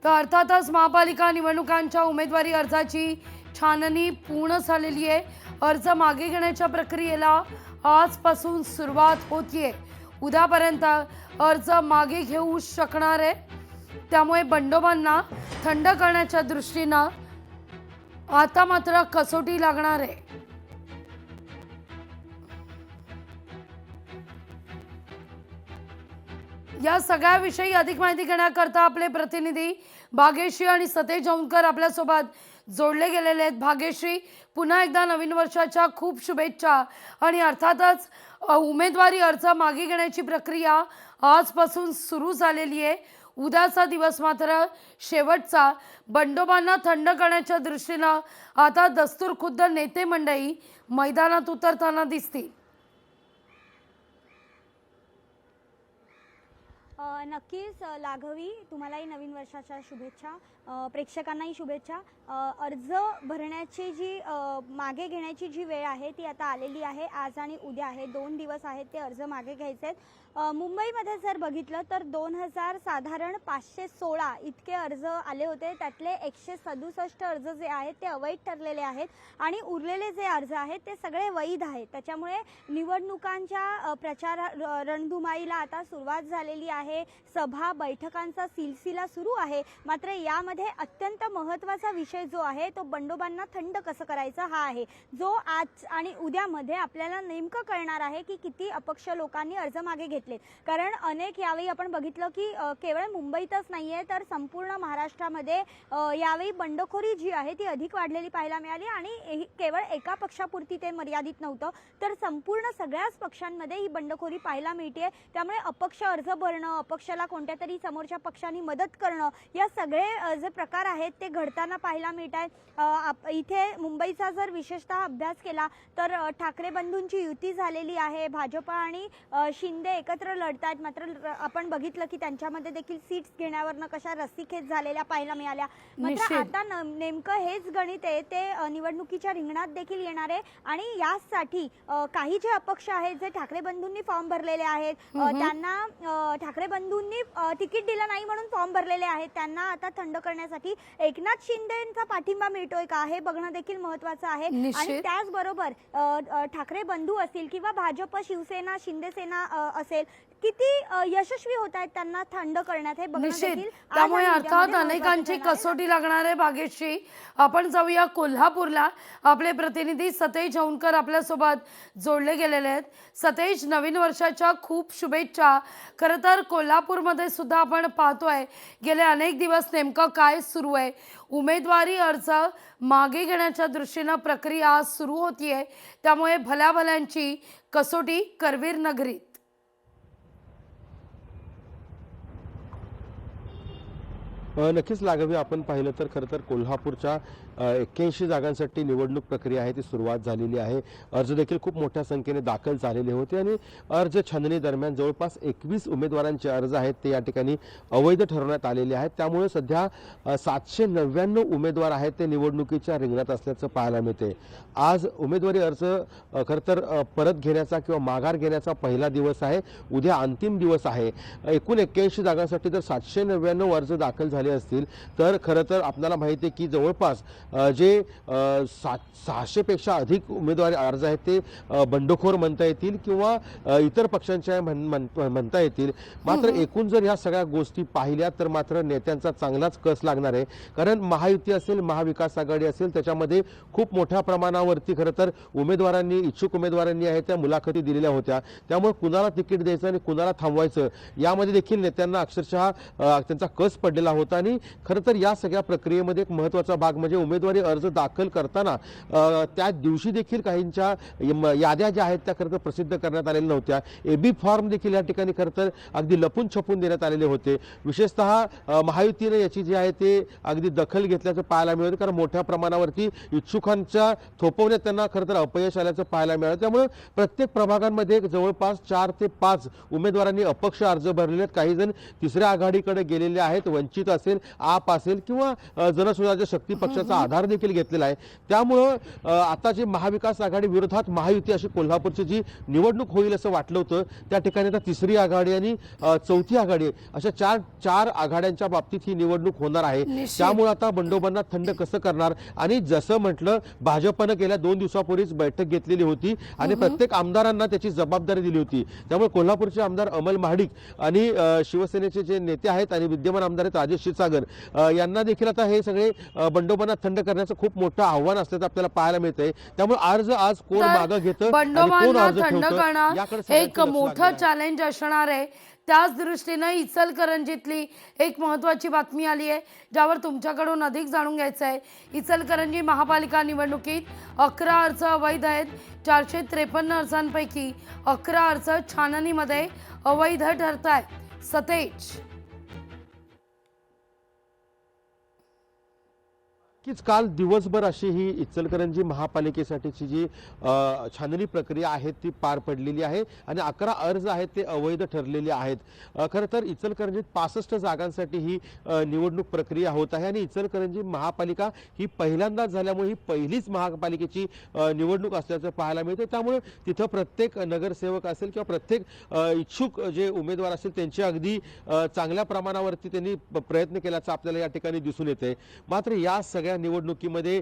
तर अर्थातच महापालिका निवडणुकांच्या उमेदवारी अर्जाची छाननी पूर्ण झालेली आहे। अर्ज मागे घेण्याच्या प्रक्रियेला आजपासून सुरुवात होतीये। उद्यापर्यंत अर्ज मागे घेऊ शकणार आहे। त्यामुळे बंडोबांना थंड करण्याच्या दृष्टीने आता मात्र कसोटी लागणार आहे। या सगळ्याविषयी अधिक माहिती घेण्याकरता आपले प्रतिनिधी भाग्यश्री आणि सतेज औंधकर आपल्यासोबत जोडले गेलेले आहेत। भाग्यश्री, पुन्हा एकदा नवीन वर्षाच्या खूप शुभेच्छा। आणि अर्थातच उमेदवारी अर्ज मागे घेण्याची प्रक्रिया आजपासून सुरू झालेली आहे। उद्याचा दिवस मात्र शेवटचा। बंडोबांना थंड करण्याच्या दृष्टीने आता दस्तूर खुद्द नेते मंडळी मैदानात उतरताना दिसतील। नक्कीच लाघवी, तुम्हालाही नवीन वर्षाच्या शुभेच्छा, प्रेक्षकांनाही शुभेच्छा। अर्ज भरण्याची जी मागे घेण्याची जी वेळ आहे ती आता आलेली आहे। आज आणि उद्या आहे, 2 दिवस आहेत ते अर्ज मागे घ्यायचे आहेत। मुंबईमध्ये जर बघितलं तर 2000 साधारण 516 इतके अर्ज आले होते। त्यातले 167 अर्ज जे आहेत ते अवैध ठरलेले आहेत आणि उरलेले जे अर्ज आहेत ते सगळे वैध आहेत। त्याच्यामुळे निवडणुकांच्या प्रचार रणधुमाळीला आता सुरुवात झालेली आहे। सभा बैठकांचा सिलसिला सुरू आहे। मात्र यामध्ये अत्यंत महत्त्वाचा विषय जो आहे तो बंडोबांना थंड कसं करायचं हा आहे, जो आज आणि उद्यामध्ये आपल्याला नेमकं कळणार आहे की किती अपक्ष लोकांनी अर्ज मागे घेतले। कारण अनेक यावेळी आपण बघितलं की केवळ मुंबईतच नाहीये तर संपूर्ण महाराष्ट्रामध्ये यावेळी बंडखोरी जी आहे ती अधिक वाढलेली पाहायला मिळाली। आणि केवळ एका पक्षापुरती ते मर्यादित नव्हतं तर संपूर्ण सगळ्याच पक्षांमध्ये ही बंडखोरी पाहायला मिळते। त्यामुळे अपक्ष अर्ज भरणं, अपक्षाला कोणत्या तरी समोरच्या पक्षांनी मदत करणं, या सगळे जे प्रकार आहेत ते घडताना पाहायला मिळत आहेत। इथे मुंबईचा जर विशेषतः अभ्यास केला तर ठाकरे बंधूंची युती झालेली आहे। भाजप आणि शिंदे एकत्र लढतात। मात्र आपण बघितलं की त्यांच्यामध्ये देखील सीट्स घेण्यावरनं कशा रस्सीखेच झालेल्या पाहायला मिळाल्या। मात्र आता नेमकं हेच गणित आहे ते निवडणुकीच्या रिंगणात देखील येणार आहे। आणि यासाठी काही जे अपक्ष आहेत, जे ठाकरे बंधूंनी फॉर्म भरलेले आहेत, त्यांना ठाकरे बंधूंनी तिकीट दिलं नाही म्हणून फॉर्म भरलेले आहेत, त्यांना आता थंड करण्यासाठी एकनाथ शिंदेंचा पाठिंबा मिळतोय का हे बघणं देखील महत्त्वाचं आहे। आणि त्याचबरोबर ठाकरे बंधू असतील किंवा भाजप, शिवसेना, शिंदेसेना असेल, किती यशस्वी होत आहेत त्यांना थंड करण्यात हे बघणं देखील। त्यामुळे अर्थात अनेकांची कसोटी लागणार आहे। भाग्यश्री, आपण जाऊया कोल्हापूरला। आपले प्रतिनिधी सतेज औंधकर आपल्यासोबत जोडले गेलेले आहेत। सतेज, नवीन वर्षाच्या खूप शुभेच्छा। खरं तर कोल्हापूरमध्ये सुद्धा आपण पाहतोय गेले अनेक दिवस नेमकं काय सुरू आहे। उमेदवारी अर्ज मागे घेण्याच्या दृष्टीने प्रक्रिया सुरू होतीये। त्यामुळे भल्याभल्यांची कसोटी करवीर नगरीत। नक्कीच लाघवी, आपण पाहिलं तर खरं तर कोल्हापूरच्या 81 जागांसाठी निवडणूक प्रक्रिया आहे ती सुरुवात झालेली आहे। अर्ज देखील खूप मोठ्या संख्येने दाखल झालेले होते आणि अर्ज छाननी दरम्यान जवळपास 21 उमेदवारांचे अर्ज आहेत ते या ठिकाणी अवैध ठरवण्यात आलेले आहेत। त्यामुळे सध्या 799 उमेदवार आहेत ते निवडणुकीच्या रिंगणात असल्याचं पाहायला मिळते। आज उमेदवारी अर्ज खरं तर परत घेण्याचा किंवा माघार घेण्याचा पहिला दिवस आहे। उद्या अंतिम दिवस आहे। एकूण 81 जागांसाठी जर 799 अर्ज दाखल झाले असतील तर खरं तर आपल्याला माहिती आहे की जवळपास जे 600 पेक्षा अधिक उमेदवारी अर्ज आहेत ते बंडखोर म्हणता येतील किंवा इतर पक्षांच्या म्हणता येतील। मात्र एकूण जर ह्या सगळ्या गोष्टी पाहिल्या तर मात्र नेत्यांचा चांगलाच कस लागणार आहे। कारण महायुती असेल, महाविकास आघाडी असेल, त्याच्यामध्ये खूप मोठ्या प्रमाणावरती खरं तर उमेदवारांनी, इच्छुक उमेदवारांनी आहे त्या मुलाखती दिलेल्या होत्या। त्यामुळे कुणाला तिकीट द्यायचं आणि कुणाला थांबवायचं यामध्ये देखील नेत्यांना अक्षरशः त्यांचा कस पडलेला होता। आणि खरं तर या सगळ्या प्रक्रियेमध्ये एक महत्त्वाचा भाग म्हणजे उमेदवारी अर्ज दाखल करताना त्या दिवशी देखील काहींच्या याद्या ज्या आहेत त्या खरं तर प्रसिद्ध करण्यात आलेल्या नव्हत्या। एबी फॉर्म देखील या ठिकाणी खरं तर अगदी लपून छपून देण्यात आलेले होते। विशेषतः महायुतीने याची जी आहे ते अगदी दखल घेतल्याचं पाहायला मिळतं। कारण मोठ्या प्रमाणावरती इच्छुकांच्या थोपवण्यात त्यांना खरं तर अपयश आल्याचं पाहायला मिळालं। त्यामुळे प्रत्येक प्रभागांमध्ये जवळपास 4 ते 5 उमेदवारांनी अपक्ष अर्ज भरलेले आहेत। काही जण तिसऱ्या आघाडीकडे गेलेले आहेत, वंचित असेल, आप असेल किंवा जनसुराज्य शक्ती पक्षाचा आधार देखील घेतलेला आहे. त्यामुळं आता जे महाविकास आघाडी विरोधात महायुती अशी कोल्हापूरची जी निवडणूक होईल असं वाटलं होतं, त्या ठिकाणी आता तिसरी आघाडी आणि चौथी आघाडी अशा चार आघाड्यांच्या बाबतीत ही निवडणूक होणार आहे. निश्चित. त्यामुळे आता बंडोबांना थंड कसं करणार, आणि जसं म्हटलं भाजपनं गेल्या 2 दिवसापूर्वीच बैठक घेतलेली होती आणि प्रत्येक आमदारांना त्याची जबाबदारी दिली होती. त्यामुळे कोल्हापूरचे आमदार अमल महाडिक आणि शिवसेनेचे जे नेते आहेत आणि विद्यमान आमदार आहेत राजेश क्षीरसागर यांना देखील आता हे सगळे बंडोबांना थंड करण्याचं खूप मोठं आव्हान असल्याचं आपल्याला पाहायला मिळतंय. त्यामुळे अर्ज आज कोण मागं घेतं आणि कोण बंडोबांना अर्ज थंड ठेवतं करणं याकडे एक सगळ्यांचं लक्ष मोठं लागलेलं आहे. चॅलेंज असणार आहे. त्याच दृष्टीनं इचलकरंजीतली एक महत्त्वाची बातमी आली आहे, ज्यावर तुमच्याकडून अधिक जाणून घ्यायचं आहे. इचलकरंजी महापालिका निवडणुकीत 11 अर्ज अवैध आहेत. 453 अर्जांपैकी 11 अर्ज छाननीमध्ये अवैध ठरत आहेत. सतेज, नक्कीच काल दिवसभर अशी ही इचलकरंजी महापालिकेसाठीची जी छाननी प्रक्रिया आहे ती पार पडलेली आहे आणि 11 अर्ज आहेत ते अवैध ठरलेले आहेत. खरं तर इचलकरंजीत 65 जागांसाठी ही निवडणूक प्रक्रिया होत आहे आणि इचलकरंजी महापालिका ही पहिल्यांदाच झाल्यामुळे ही पहिलीच महापालिकेची निवडणूक असल्याचं पाहायला मिळतं. त्यामुळे तिथं प्रत्येक नगरसेवक असेल किंवा प्रत्येक इच्छुक जे उमेदवार असतील त्यांचे अगदी चांगल्या प्रमाणावरती त्यांनी प्रयत्न केल्याचं आपल्याला या ठिकाणी दिसून येते. मात्र या सगळ्या निवडणुकीमध्ये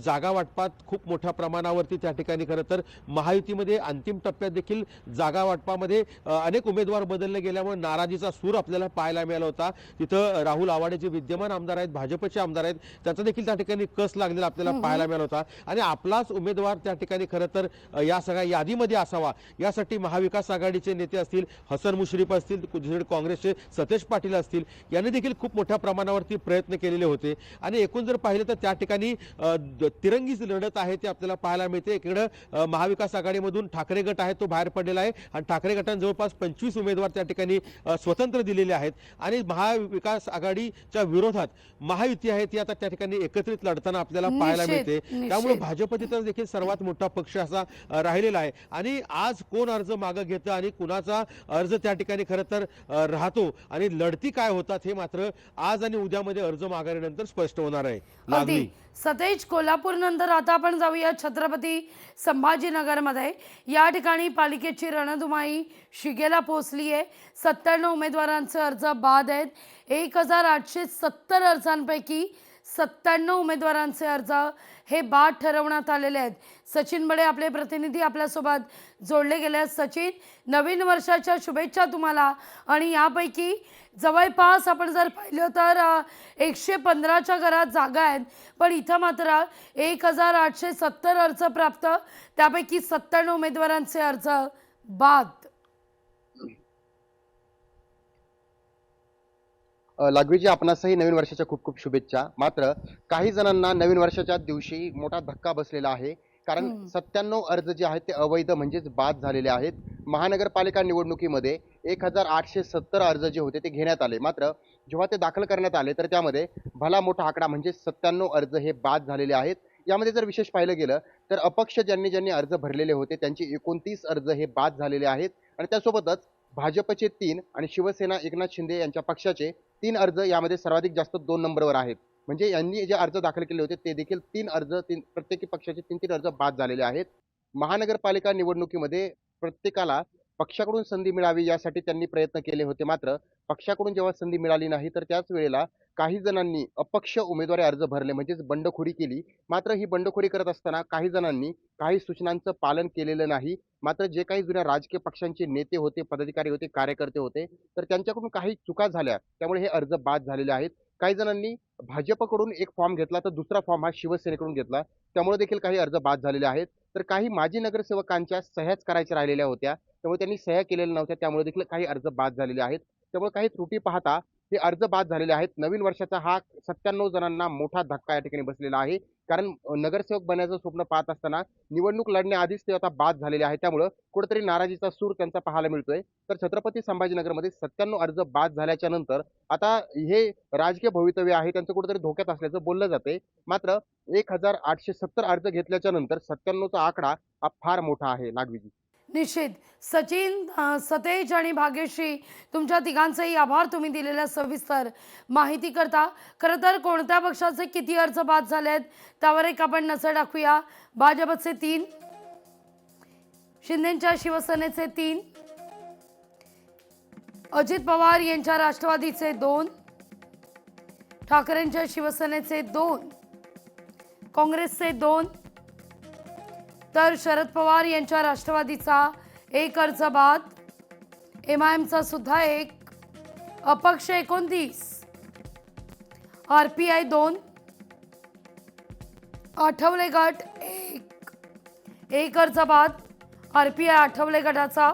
जागा वाटपात खूप मोठ्या प्रमाणावरती त्या ठिकाणी खरं तर महायुतीमध्ये अंतिम टप्प्यात देखील जागा वाटपामध्ये अनेक उमेदवार बदलले गेल्यामुळे नाराजीचा सूर आपल्याला पाहायला मिळाला होता. तिथं राहुल आवाडे जे विद्यमान आमदार आहेत, भाजपचे आमदार आहेत, त्याचा देखील त्या ठिकाणी कस लागलेला आपल्याला पाहायला मिळाला होता आणि आपलाच उमेदवार त्या ठिकाणी खरं तर या सगळ्या यादीमध्ये असावा यासाठी महाविकास आघाडीचे नेते असतील, हसन मुश्रीफ असतील, काँग्रेसचे सतेज पाटील असतील, यांनी देखील खूप मोठ्या प्रमाणावरती प्रयत्न केलेले होते आणि एकूण जर पाहिलं तर त्या ठिकाणी तिरंगीच लढत आहे ते आपल्याला पाहायला मिळते. इकडे महाविकास आघाडीमधून ठाकरे गट आहे तो बाहेर पडलेला आहे आणि ठाकरे गटाने जवळपास 25 उमेदवार त्या ठिकाणी स्वतंत्र दिलेले आहेत आणि महाविकास आघाडीच्या विरोधात महायुती आहे ती आता त्या ठिकाणी एकत्रित लढताना आपल्याला पाहायला मिळते. त्यामुळे भाजप तिथं देखील सर्वात मोठा पक्ष असा राहिलेला आहे आणि आज कोण अर्ज मागं घेतं आणि कुणाचा अर्ज त्या ठिकाणी खरं तर राहतो आणि लढती काय होतात हे मात्र आज आणि उद्यामध्ये अर्ज माघारीनंतर स्पष्ट होणार आहे. अगदी सतेज, कोल्हापूर नंतर आता आपण जाऊया छत्रपती संभाजीनगरमध्ये. या ठिकाणी पालिकेची रणधुमाई शिगेला पोहोचली आहे. 97 उमेदवारांचे अर्ज बाद आहेत. 1870 अर्जांपैकी 97 उमेदवारांचे अर्ज हे बाद ठरवण्यात आलेले आहेत. सचिन बडे आपले प्रतिनिधी आपल्यासोबत जोडले गेले आहेत. सचिन, नवीन वर्षाच्या शुभेच्छा तुम्हाला. आणि यापैकी जवळपास आपण जर पाहिलं तर 115च्या घरात जागा आहेत, पण इथं मात्र 1870 अर्ज प्राप्त, त्यापैकी 97 उमेदवारांचे अर्ज बाद. लागवीजी, आपणासही नवीन वर्षाच्या खूप खूप शुभेच्छा. मात्र काही जणांना नवीन वर्षाच्या दिवशी मोठा धक्का बसलेला आहे, कारण 97 अर्ज जे आहेत ते अवैध म्हणजेच बाद झालेले आहेत. महानगरपालिका निवडणुकीमध्ये 1870 अर्ज जे होते ते घेण्यात आले, मात्र जेव्हा ते दाखल करण्यात आले तर त्यामध्ये भला मोठा आकडा म्हणजे 97 अर्ज हे बाद झालेले आहेत. यामध्ये जर विशेष पाहिलं गेलं तर अपक्ष ज्यांनी अर्ज भरलेले होते त्यांचे 29 अर्ज हे बाद झालेले आहेत आणि त्यासोबतच भाजपचे 3 आणि शिवसेना एकनाथ शिंदे यांच्या पक्षाचे 3 अर्ज यामध्ये सर्वाधिक जास्त 2 नंबरवर आहेत. म्हणजे यांनी जे अर्ज दाखल केले होते ते देखील 3 अर्ज, प्रत्येकी पक्षाचे 3 अर्ज बाद झालेले आहेत. महानगरपालिका निवडणुकीमध्ये प्रत्येकाला पक्षाकडून संधी मिळावी यासाठी त्यांनी प्रयत्न केले होते, मात्र पक्षाकडून जेव्हा संधी मिळाली नाही तर त्याच वेळेला काही जणांनी अपक्ष उमेदवारी अर्ज भरले म्हणजेच बंडखोरी केली. मात्र ही बंडखोरी करत असताना काही जणांनी काही सूचनांचं पालन केलेलं नाही. मात्र जे काही जुन्या राजकीय पक्षांचे नेते होते, पदाधिकारी होते, कार्यकर्ते होते तर त्यांच्याकडून काही चुका झाल्या, त्यामुळे हे अर्ज बाद झालेले आहेत. काही जणांनी भाजपकडून एक फॉर्म घेतला तर दुसरा फॉर्म हा शिवसेनेकडून घेतला, त्यामुळे देखील काही अर्ज बाद झालेले आहेत. तर काही माजी नगरसेवकांच्या सह्याच करायच्या राहिलेल्या होत्या, त्यामुळे त्यांनी सह्या केलेल्या नव्हत्या, त्यामुळे देखील काही अर्ज बाद झालेले आहेत. त्यामुळे काही त्रुटी पाहता हे अर्ज बाद झालेले आहेत. नवीन वर्षाचा हा 97 जणांना मोठा धक्का या ठिकाणी बसलेला आहे, कारण नगरसेवक बनायचं स्वप्न पाहत असताना निवडणूक लढण्याआधीच ते आता बाद झालेले आहेत. त्यामुळे कुठेतरी नाराजीचा सूर त्यांचा पाहायला मिळतोय. तर छत्रपती संभाजीनगरमध्ये 97 अर्ज बाद झाल्याच्या नंतर आता हे राजकीय भवितव्य आहे त्यांचं कुठेतरी धोक्यात असल्याचं बोललं जाते. मात्र 1870 अर्ज घेतल्याच्या नंतर 97चा आकडा हा फार मोठा आहे. नागवीजी, निश्चित सचिन, सतेज आणि भाग्यश्री, तुमच्या तिघांचेही आभार तुम्ही दिलेल्या सविस्तर माहिती करता. खरं तर कोणत्या पक्षाचे किती अर्ज बाद झालेत त्यावर एक आपण नजर टाकूया. भाजपचे 3, शिंदेच्या शिवसेनेचे 3, अजित पवार यांच्या राष्ट्रवादीचे 2, ठाकरेंच्या शिवसेनेचे 2, काँग्रेसचे 2, तर शरद पवार यांच्या राष्ट्रवादीचा 1 अर्ज बाद, MIMचा सुद्धा 1, अपक्ष 29, RPI 2, आठवले गट 1 अर्ज बाद, RPI आठवले गटाचा.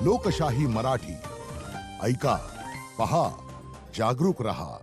लोकशाही मराठी ऐका, पहा, जागरूक रहा.